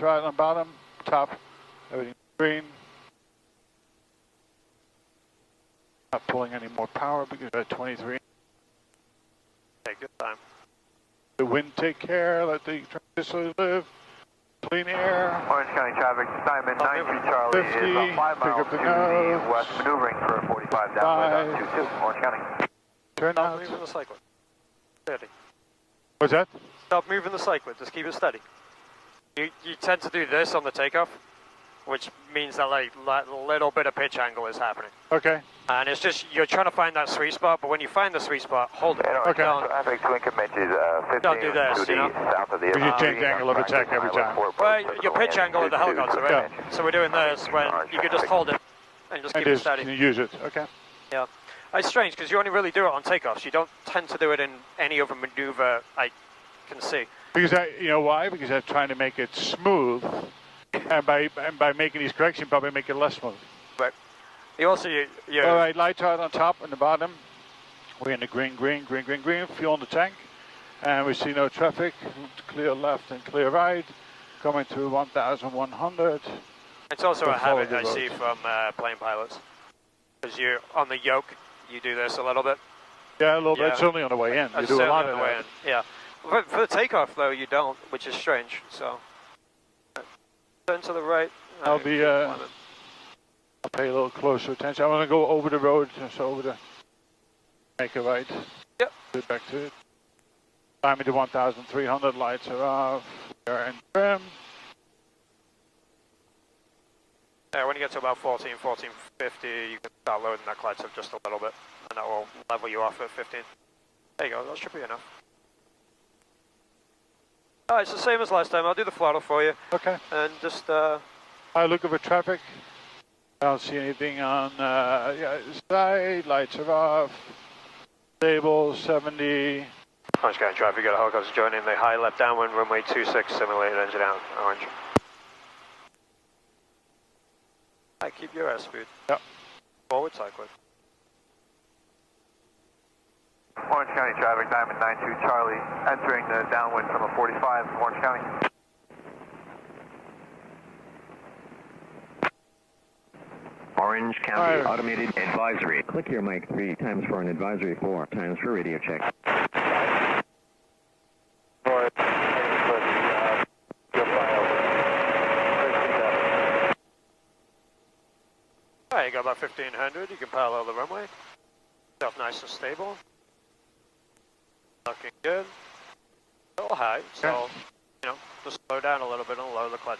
right on bottom, top, everything green. Not pulling any more power because we're at 23. Take your time. The wind take care, let the transistors live. Clean air. Orange County traffic, Simon 92 Charlie 50, is about 5 miles pick up to the the nose. west, maneuvering for 45 downwind on 22, Orange County. Turn Stop out. moving the cyclid. Steady. What's that? Stop moving the cyclid, just keep it steady. You tend to do this on the takeoff, which means that like a little bit of pitch angle is happening. Okay. And it's just, you're trying to find that sweet spot, but when you find the sweet spot, hold it. Okay. Traffic to increment is 15 Don't do this, to the south of the You change the angle of attack every time. Well, your pitch angle of the helicopter, right? Yeah. So we're doing this when you could just hold it and just keep it steady. And use it, okay. Yeah. It's strange because you only really do it on takeoffs. You don't tend to do it in any other maneuver I can see. Because you know why? Because I'm trying to make it smooth, and by making these corrections, probably make it less smooth. Right. You also, All right, lights out on top and the bottom. We're in the green, fuel in the tank. And we see no traffic, clear left and clear right. Coming to 1,100. It's also a habit I road. see from plane pilots. Because you're on the yoke, you do this a little bit. Yeah, a little bit, certainly on the way in. You do a lot of that. Yeah. For the takeoff though, you don't, which is strange, so. Turn to the right. I'll pay a little closer attention. I'm going to go over the road, so make a right. Yep. Get back to it. Climbing to 1,300, lights are off. We are in trim. Yeah, when you get to about 1450, you can start loading that clutch up just a little bit, and that will level you off at 15. There you go, that should be enough. Alright, it's the same as last time. I'll do the throttle for you. Okay. And just, I look over traffic. I don't see anything on, side, lights are off. Stable, 70. Orange County traffic, got a helicopter joining the high left downwind, runway 26, simulated engine out, orange. Alright, keep your airspeed. Yep. Forward cycling. Orange County traffic, Diamond 92 Charlie, entering the downwind from a 45, Orange County. Orange County automated advisory. Click your mic 3 times for an advisory, 4 times for radio check. Alright, you got about 1500, you can parallel the runway. Stuff nice and stable. Looking good. A little high, so, you know, just slow down a little bit and lower the clutch.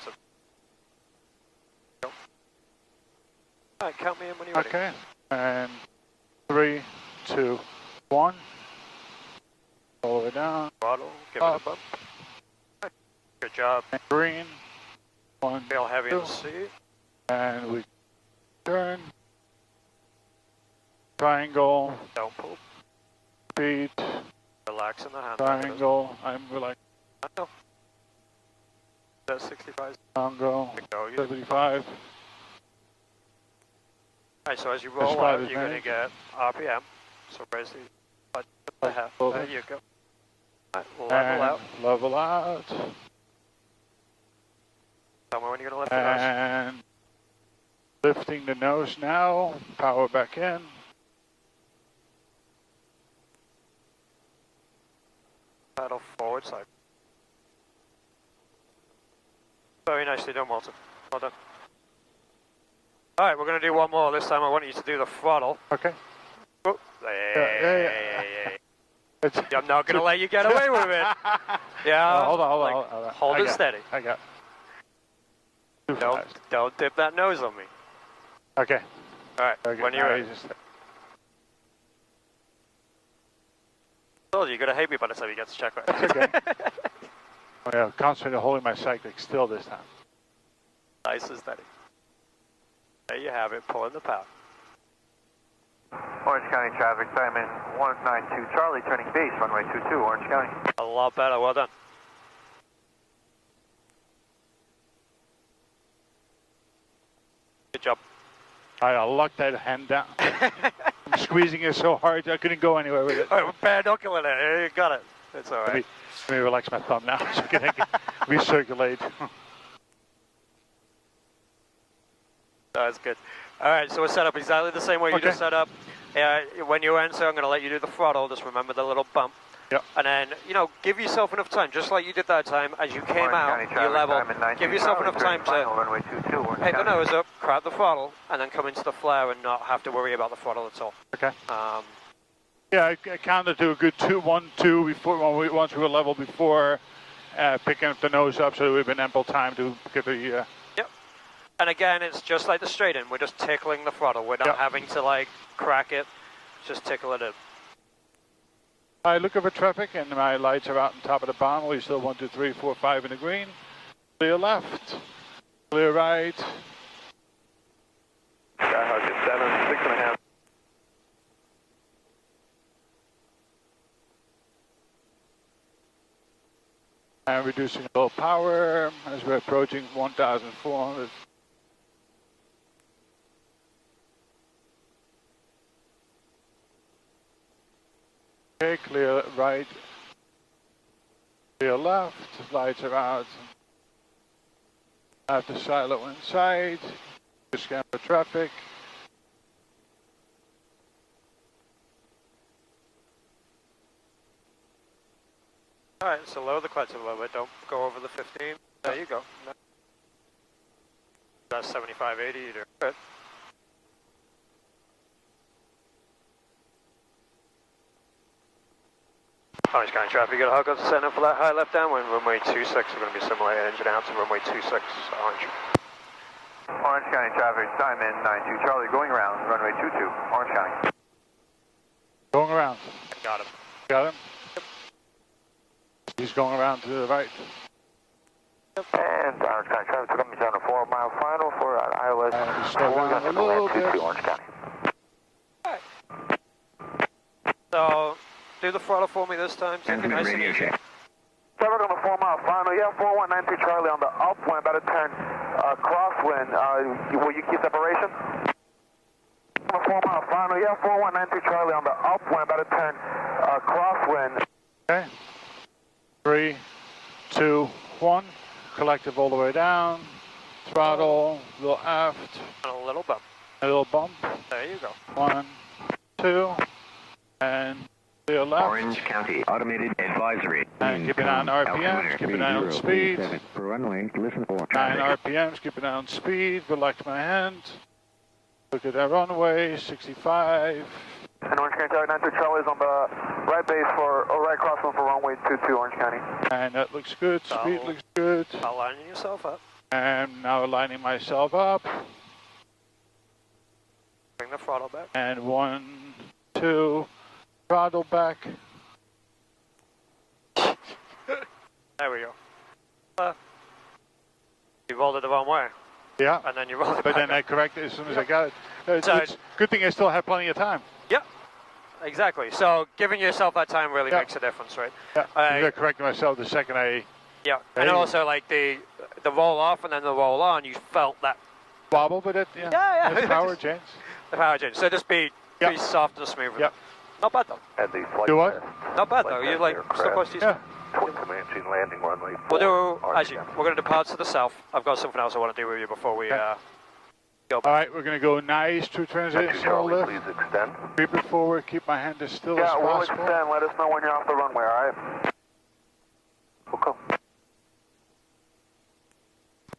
Alright, count me in when you're ready. Okay, and 3, 2, 1. All the way down. Throttle, give it a bump. Right. Good job. And green. 1, Feel heavy in 2. the seat. And we turn. Triangle. Don't pull. Speed. Relax in the hand. Triangle. I'm relaxed. I know. That's 65. Triangle. 75. Alright, so as you roll out, you're going to get RPM. So raise the half. There you go. Right, level out. Level out. Tell me when you're going to lift the nose. And lifting the nose now. Power back in. Paddle forward side. Very nicely done, Walter. Well done. Alright, we're going to do one more. This time I want you to do the throttle. Okay. Oh, I'm not going to let you get away with it. Yeah. Hold on. Hold it steady. I got it. Don't dip that nose on me. Okay. Alright, when you're ready. Told you, you're going to hate me by the time you get to check right. That's okay. I'm concentrating on holding my cyclic still this time. Nice and steady. There you have it, pulling the power. Orange County traffic, Diamond 192 Charlie, turning base, runway 22, Orange County. A lot better, well done. Good job. I locked that hand down. I'm squeezing it so hard I couldn't go anywhere with it. Alright, bad knuckling it. You got it. It's alright. Let me relax my thumb now so I can recirculate. That's good. All right, so we're set up exactly the same way you just set up. When you enter, I'm going to let you do the throttle. Just remember the little bump. Yep. And then, you know, give yourself enough time, just like you did that time, as you came out, you level, give yourself enough time to pick the nose up, crowd the throttle, and then come into the flare and not have to worry about the throttle at all. Okay. Yeah, I kind of do a good 1-2 before, once we were level before picking up the nose up, so there would have been ample time to get the... Yep. And again, it's just like the straight in, we're just tickling the throttle. We're not having to, like, crack it, just tickle it in. I look over traffic and my lights are out on top of the bomb. We still 1, 2, 3, 4, 5 in the green. Clear left, clear right. Skyhawk 7, 6.5. And reducing low power as we're approaching 1,400. Okay, clear right, clear left, lights are out. I have the silo inside, scan for traffic. Alright, so lower the clutch a little bit, don't go over the 15. There you go. That's 75, 80, you're good. Orange County traffic, you got a hookup to set up for that high left downwind, runway 26, we're going to be simulating engine out to runway 26, Orange. Orange County traffic, time in 92 Charlie, going around, runway 22, Orange County. Going around. Got him. Got him? Yep. He's going around to the right. Yep. And Orange County traffic, going to be on a 4-mile final for ILS. Slow down a little bit. Orange County. Alright. So, do the throttle for me this time. Take it nice and easy. Traffic on the 4-mile final. Yeah, 4192 Charlie on the upwind, about to turn crosswind. Will you keep separation? On the 4-mile final. Yeah, 4192 Charlie on the upwind, about to turn crosswind. Okay. 3, 2, 1. Collective all the way down. Throttle, a little aft. And a little bump. A little bump. There you go. 1, 2, and clear left. Orange County automated advisory. And keep it on RPMs, keep it on speed. For runway, listen for 9 RPMs, keep it on speed. Relax my hand. Look at that runway, 65. And Orange County 92 Charlie is on the right base for, or right crosswind for runway 22 Orange County. And that looks good, speed looks good. Aligning yourself up. And now aligning myself up. Bring the throttle back. And 1, 2, throttle back. There we go. You rolled it the wrong way. Yeah. And then you rolled it But back then I corrected as soon as I got it. So It's good thing I still have plenty of time. Yep. Exactly. So giving yourself that time really makes a difference, right? Yeah. I corrected myself the second I... Yeah. And also like the roll off and then the roll on, you felt that wobble, but it, yeah. It's power change. The power change. So just be soft and smooth. Yep. Not bad though. At the flight Do what? Not bad though. You're like still close to your Comanche landing runway. We'll do, actually, we're going to depart to the south. I've got something else I want to do with you before we go. All right, we're going to go nice to transitional lift. Please extend. Creep it forward, keep my hand as still as possible. Yeah, we'll extend. Let us know when you're off the runway, all right? We'll go.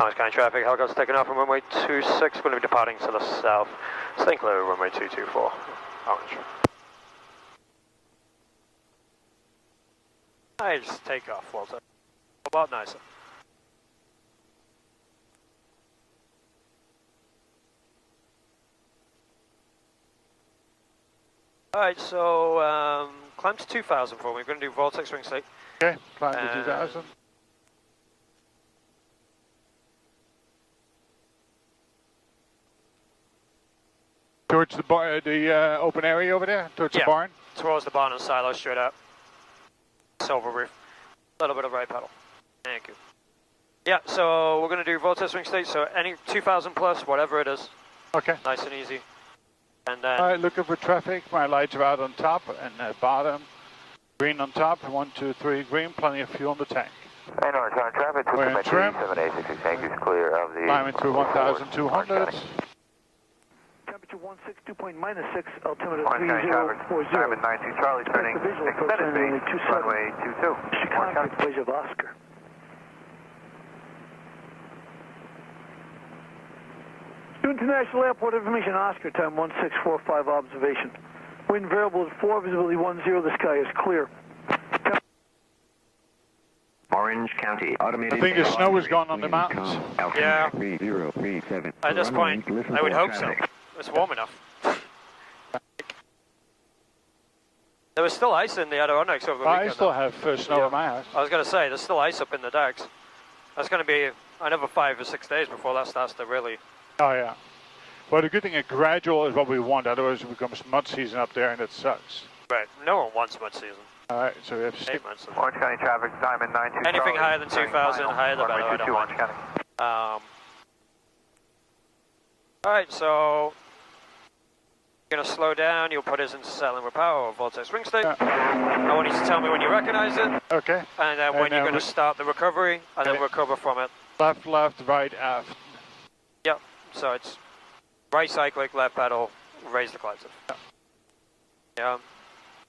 Orange County traffic, helicopter's taking off from runway 26, going to be departing to the south. Staying clear of runway 224, Orange. Nice takeoff, Walter. A lot nicer. Alright, so climb to 2000 for me. We're going to do vortex ring state. Okay, climb to 2000. Towards the bar, the open area over there, towards the barn? Towards the barn and silo, straight up. Silver roof. A little bit of right pedal. Thank you. Yeah, so we're going to do vortex ring state, so any 2000 plus, whatever it is. Okay. Nice and easy. And then... Alright, looking for traffic. My lights are out on top and at bottom. Green on top, 1, 2, 3, green, plenty of fuel in the tank. And Orange County traffic, we're in trim. 7866 tank is clear of the... Climbing through 1,200. -6, altimeter Orange County traffic, 3040. Diamond 92 Charlie, turning extended base, runway 22. Chicago, pleasure of Oscar. New International Airport information, Oscar, time 1645, observation. Wind variable is 4, visibility 10, the sky is clear. Orange County, automated. I think the snow is gone on the mountains. Yeah. 3037. At this point, I would hope so. It's warm enough. There was still ice in the Adirondacks over the weekend. I still have snow in my house. I was going to say, there's still ice up in the decks. That's going to be another 5 or 6 days before that starts to really... Oh, yeah. Well, the good thing, a gradual is what we want. Otherwise, it becomes mud season up there, and it sucks. Right. No one wants mud season. All right, so we have 8 months. Orange County traffic, Diamond 92 Anything Charlie, higher than 2,000, higher the better. runway 22, Orange County. All right, so you're going to slow down. You'll put us into settling with power or vortex ring state. I want you to tell me when you recognize it. Okay. And then when you're going to start the recovery, and then recover from it. Left, left, right, aft. Yep. So it's right cyclic, left pedal, raise the glides. Yeah.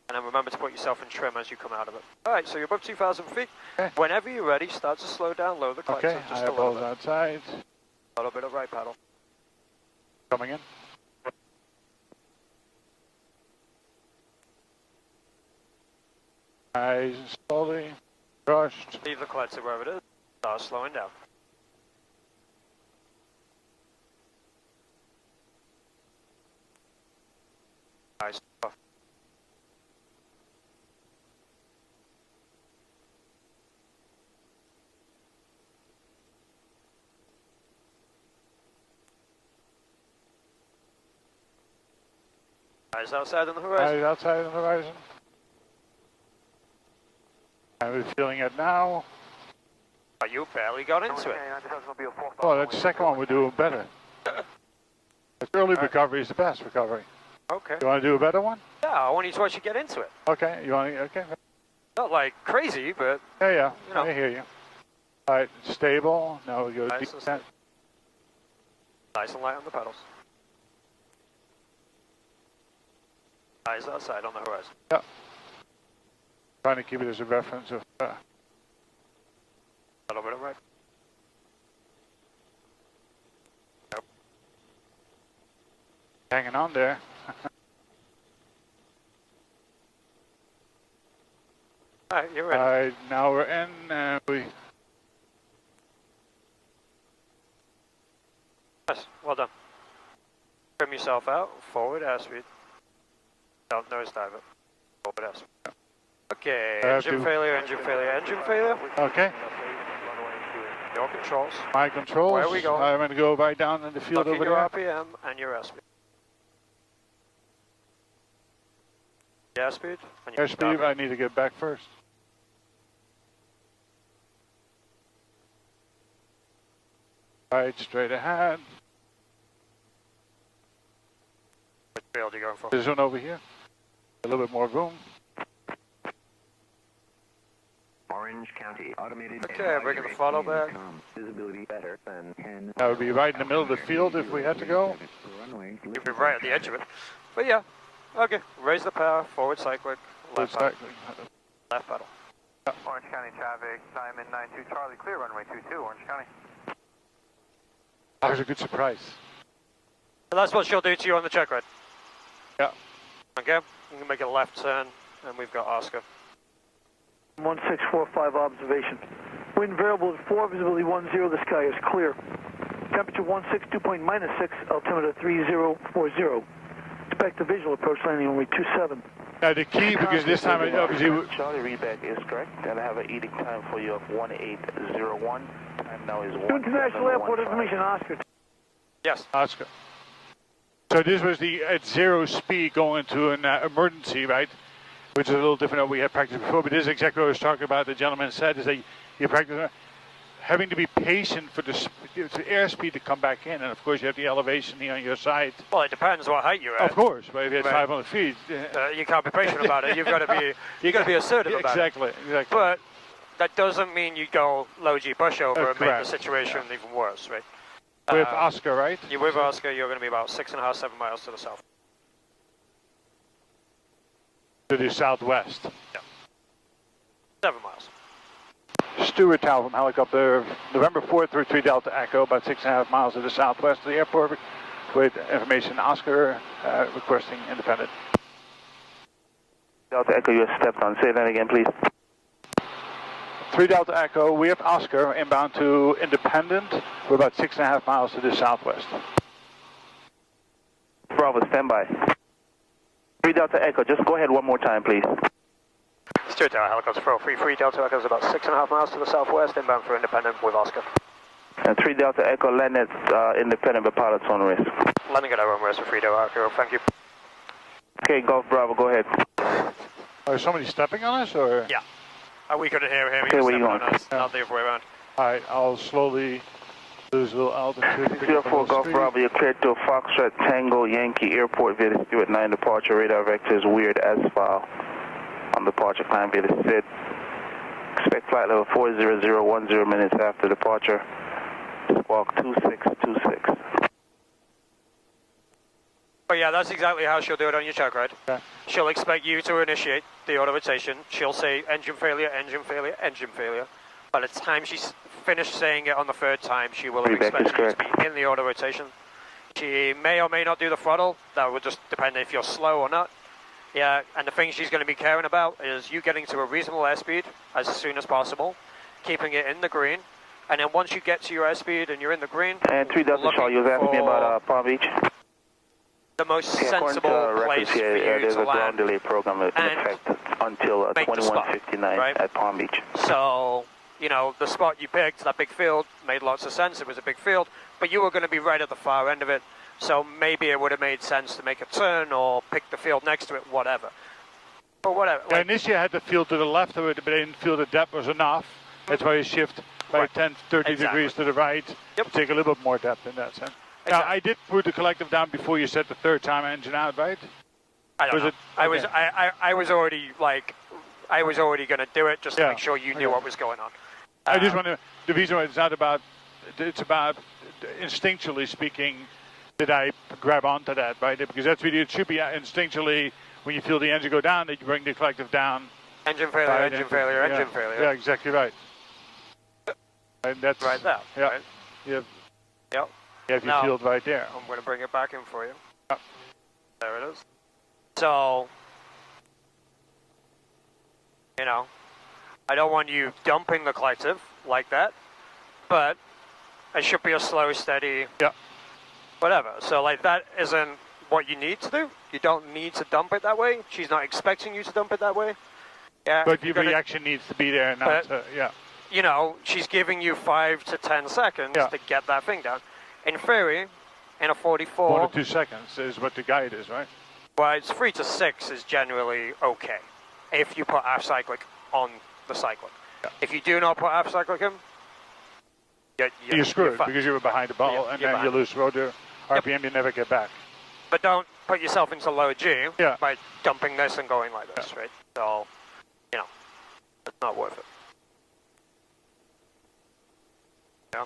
And then remember to put yourself in trim as you come out of it. All right, so you're above 2,000 feet. Okay. Whenever you're ready, start to slow down, lower the glides. Okay, Just I have a little balls bit. outside. A little bit of right pedal. Coming in. Nice and slowly. Crushed. Leave the clutch wherever it is. Start slowing down. Nice. Eyes outside on the horizon. Eyes outside on the horizon. I'm feeling it now. Oh, you barely got into it. Oh, that second one we're doing better. The early recovery is the best recovery. Okay. You want to do a better one? Yeah, I want you to watch you get into it. Okay, you want to, okay. Not like crazy, but... Yeah, You know. I hear you. All right, stable. Now we go Nice deep. and steady. Nice and light on the pedals. Eyes outside on the horizon. Yeah. Trying to keep it as a reference of... A little bit of right. Nope. hanging on there. Alright, you're ready. Alright, now we're in, we... Nice, well done. Trim yourself out, forward airspeed. Don't nose dive it. Forward airspeed. Okay, engine failure, engine failure, engine failure. Okay. Your controls. My controls. Where are we going? I'm going to go right down in the field Look at over your there. RPM and your airspeed. Airspeed? And your Airspeed, I need to get back first. Right, straight ahead. Which field are you going for? This one over here. A little bit more room. Orange County, automated. Okay, bringing the throttle back. Visibility better than 10. That would be right in the middle of the field if we had to go. You'd be right at the edge of it. But yeah, okay. Raise the power, forward cyclic, left pedal. Left pedal. Orange County traffic, Diamond 92 Charlie, clear runway 22, Orange County. That was a good surprise. And that's what she'll do to you on the check ride. Yeah. Okay, you can make a left turn, and we've got Oscar. 1645 observation. Wind variable is 4, visibility 10, the sky is clear. Temperature 162.6, altimeter 3040. Expect the visual approach landing only 27. Now the key, because this time it obviously... Charlie readback is correct, and I have an eating time for you of 1801. Time now is 1. International Airport information, Oscar. Yes. Oscar. So this was the at zero speed going to an emergency, right? Which is a little different than what we had practiced before, but this is exactly what I was talking about. The gentleman said is that you practice having to be patient for the airspeed to come back in, and of course you have the elevation here on your side. Well, it depends what height you're at. Of course, but if you had Right. 500 feet, You can't be patient about it. You've got to be assertive about exactly, it. exactly. But that doesn't mean you go low G pushover and make the correct. situation even worse, right? With Oscar, right? You're with Oscar. You're going to be about 6.5, 7 miles to the south. To the southwest. Yeah. 7 miles. Stuart Tower from helicopter, November 4th through 3 Delta Echo, about 6.5 miles to the southwest of the airport, with information Oscar requesting independent. Delta Echo, you have stepped on. Say that again, please. 3 Delta Echo, we have Oscar inbound to Independent. We're about 6.5 miles to the southwest. Bravo, stand by. 3 Delta Echo, just go ahead one more time, please. Stuart Tower, helicopter 433, Delta Echo is about 6.5 miles to the southwest, inbound for Independent with Oscar. And 3 Delta Echo, land at Independent, but pilot's on risk. Landing at our own risk for 3 Delta Echo, thank you. Okay, Golf Bravo, go ahead. Are somebody stepping on us, or? Yeah. We couldn't hear him, Okay, he was where you stepping on going? us, not the other way around. Alright, I'll slowly lose a little altitude. 04 Golf Bravo, you're cleared to Foxtrot Tango Yankee Airport via the Stuart 9 departure. Radar vector is weird as file. On departure, climb via the SID. Expect flight level 40010 minutes after departure. Squawk 2626. But yeah, that's exactly how she'll do it on your check ride. Okay. She'll expect you to initiate the auto rotation. She'll say engine failure, engine failure, engine failure. By the time she's finished saying it on the third time, she will have expected you to be in the auto rotation. She may or may not do the throttle. That would just depend if you're slow or not. Yeah, and the thing she's going to be caring about is you getting to a reasonable airspeed as soon as possible, keeping it in the green, and then once you get to your airspeed and you're in the green... And 3 Delta Shaw, you was asking me about Palm Beach? The most sensible place for you there's to a ground land delay program in effect until 21:59 right? at Palm Beach. So, you know, the spot you picked, that big field, made lots of sense. It was a big field, but you were going to be right at the far end of it. So maybe it would have made sense to make a turn or pick the field next to it, whatever. Or whatever. Yeah, initially I had the field to the left of it, but I didn't feel the depth was enough. That's why you shift by 10, 30 degrees to the right. Yep. To take a little bit more depth in that sense. Now, I did put the collective down before you set the third time engine out, right? I don't know. Okay. I was already going to do it just to make sure you knew what was going on. I just want to, the reason why it's not about, it's about instinctually speaking, did I grab onto that, right? Because that's really, it should be instinctually, when you feel the engine go down, that you bring the collective down. Engine failure, engine failure, engine failure. Yeah, exactly right. And that's right there. Yeah. Right? Yep. Yep. You have your field right there. I'm going to bring it back in for you. Yep. There it is. So, you know, I don't want you dumping the collective like that, but it should be a slow, steady, whatever. So, like, that isn't what you need to do. You don't need to dump it that way. She's not expecting you to dump it that way. Yeah. But your reaction needs to be there, not to, you know, she's giving you 5 to 10 seconds to get that thing down. In theory, in a 44... 1 to 2 seconds is what the guide is, right? Well, it's 3 to 6 is generally okay, if you put half cyclic on the cyclic. Yeah. If you do not put half cyclic in, you're screwed because you were behind the ball, and then you lose rotor RPM, you never get back. But don't put yourself into low G by dumping this and going like this, right? So, you know, it's not worth it. Yeah.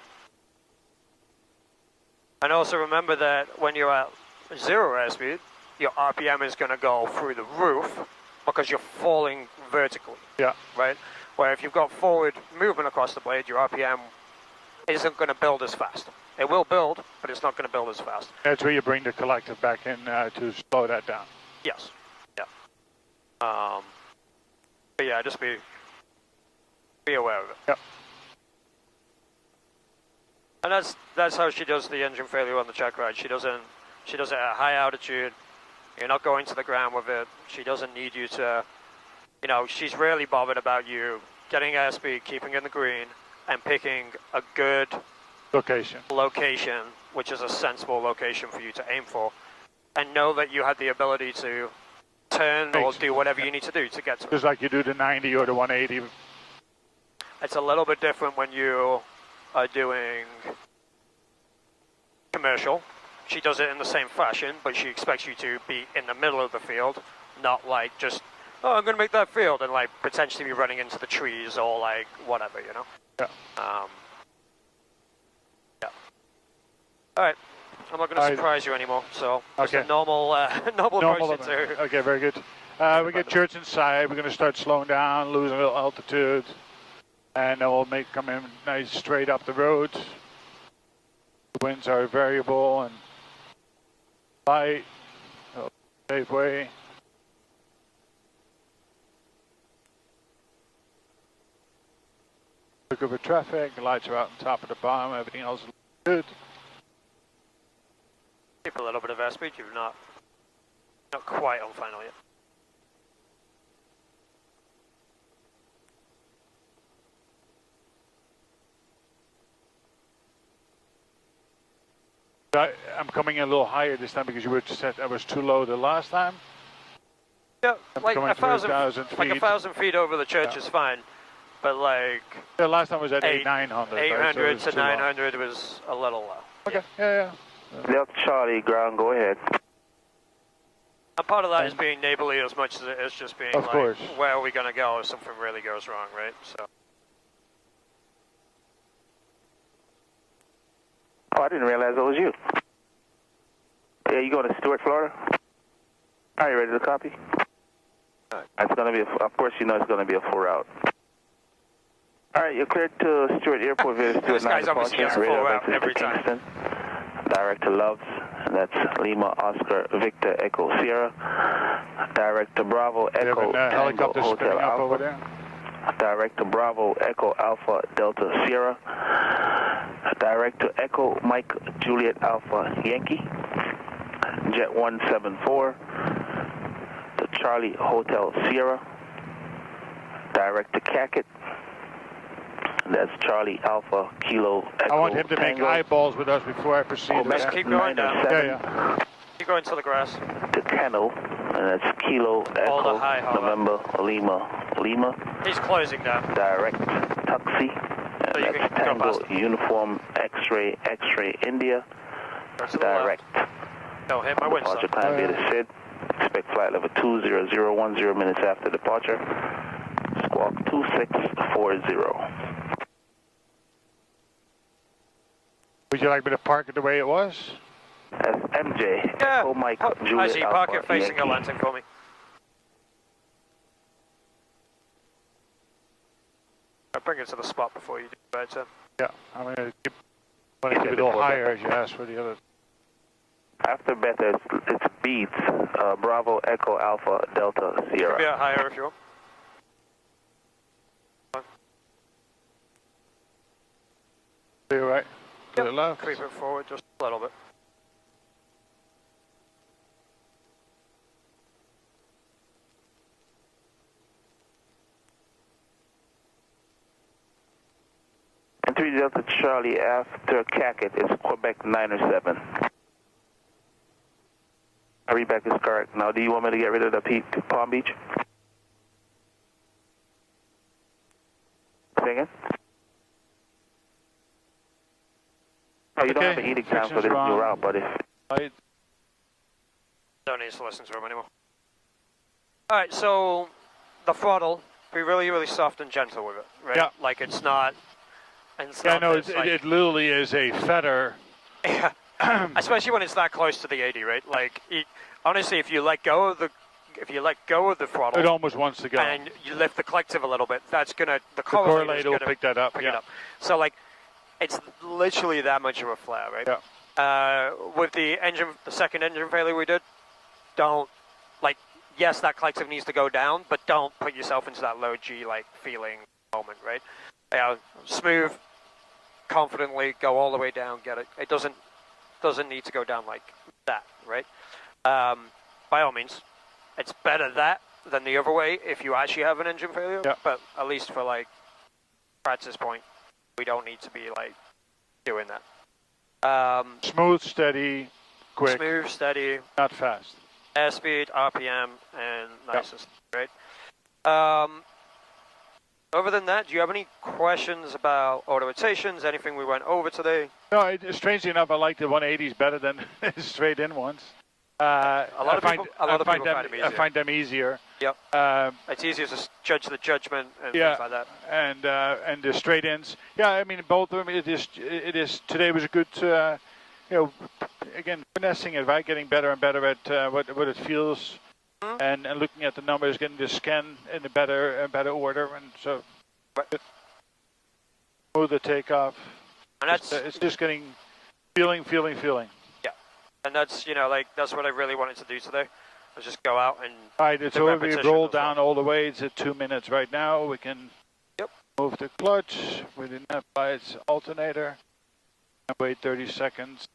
And also remember that when you're at 0 airspeed, your RPM is going to go through the roof because you're falling vertically. Yeah. Right? Where if you've got forward movement across the blade, your RPM isn't going to build as fast. It will build, but it's not going to build as fast. That's where you bring the collective back in to slow that down. Yes. Yeah. But yeah, just be aware of it. Yep. And that's how she does the engine failure on the check ride. She does it at high altitude. You're not going to the ground with it. She doesn't need you to, you know, she's really bothered about you getting airspeed, keeping in the green, and picking a good location, which is a sensible location for you to aim for, and know that you had the ability to turn or do whatever you need to do to get to it. Just like you do the 90 or the 180. It's a little bit different when you are doing commercial. She does it in the same fashion, but she expects you to be in the middle of the field, not like just, oh, I'm going to make that field, and like potentially be running into the trees or like whatever, you know? Yeah. Yeah. All right. I'm not going to surprise you anymore, so just a normal approach to... Okay, very good. We get church inside. We're going to start slowing down, losing a little altitude, and then we'll come in nice straight up the road. The winds are variable and light, safe way. Look over traffic. The lights are out on top of the bomb. Everything else is good. Keep a little bit of airspeed. You've not quite on final yet. I'm coming in a little higher this time because you were set. I was too low the last time. Yeah, like a 1,000 feet over the church is fine, but like. The last time was at 900. 800 right? So to 900 was a little low. Okay. Yeah. Left Charlie, ground. Go ahead. And part of that is being neighborly as much as it is just being of course. Where are we going to go if something really goes wrong, right? So. Oh, I didn't realize that was you. Yeah, you going to Stewart, Florida? Are you ready to copy? It's going to be, of course, you know it's going to be a full route. All right, you're cleared to Stewart Airport via Stewart 9 obviously gets a full route every time. Kingston. Direct to Loves, and that's Lima, Oscar, Victor, Echo, Sierra. Direct to Bravo, Echo, Tango, Hotel Alpha. Over there. Direct to Bravo, Echo, Alpha, Delta, Sierra. Direct to Echo, Mike, Juliet, Alpha, Yankee. Jet 174 to Charlie, Hotel, Sierra. Direct to Cacket. That's Charlie, Alpha, Kilo, Echo, I want him to Tango. make eyeballs with us before I proceed. Just keep going down. Yeah. Keep going to the grass. To Kennel, and that's Kilo, Echo, November, Lima. He's closing down. Direct Taxi, So you that's can go Tango, past. Uniform, X-ray, India. Direct. No, hit my wind Departure stop. time via Sid. Expect flight level 20010 minutes after departure. Squawk 2640. Would you like me to park it the way it was? That's MJ. Yeah. Echo Mike, Juliet, Actually, Alpha, park it facing Yankee. Atlantic for me. I'll bring it to the spot before you do better. Yeah, I'm going to keep it a little higher as you asked for the other. After Beta, it's Beats, Bravo, Echo, Alpha, Delta, Sierra. Be a higher if you want. To your right, to the left. Creep it forward just a little bit. And 3 Delta Charlie after Cacket is Quebec 907. Readback is correct. Now, do you want me to get rid of the Palm Beach? Say again? Oh, you don't have an edict down for this new route, but if... Right. Don't need to listen to him anymore. Alright, so the throttle, be really, really soft and gentle with it, right? Yeah. Like it's not... Yeah, no, it literally is a feather. Yeah. Especially when it's that close to the 80, right? Like, honestly, if you let go of the throttle, It almost wants to go. and you lift the collective a little bit, that's gonna The correlator will pick that up. pick Yeah. it up. So like, it's literally that much of a flare, right? Yeah. With the second engine failure we did, don't like. Yes, that collective needs to go down, but don't put yourself into that low G like feeling moment, right? Smooth, confidently go all the way down. Get it. It doesn't need to go down like that, right? By all means, it's better that than the other way if you actually have an engine failure. Yeah. But at least for like practice point, we don't need to be like doing that. Smooth, steady, quick. Smooth, steady, not fast. airspeed, RPM, and nicest, right? Other than that, do you have any questions about auto rotations? Anything we went over today? No, strangely enough, I like the 180s better than straight in ones. I find them easier. Yep. It's easier to judge the judgment and yeah, things like that. And the straight ins. Yeah, I mean both of them. It is. Today was a good. Again, finessing it, right? Getting better and better at what it feels and looking at the numbers, getting the scan in a better order, and so smoother takeoff. And that's it's just getting feeling. Yeah, and that's like that's what I really wanted to do today. Was just go out and. Right, it's already rolled down all the way. It's at 2 minutes right now. We can move the clutch. We didn't have by its alternator. And wait 30 seconds.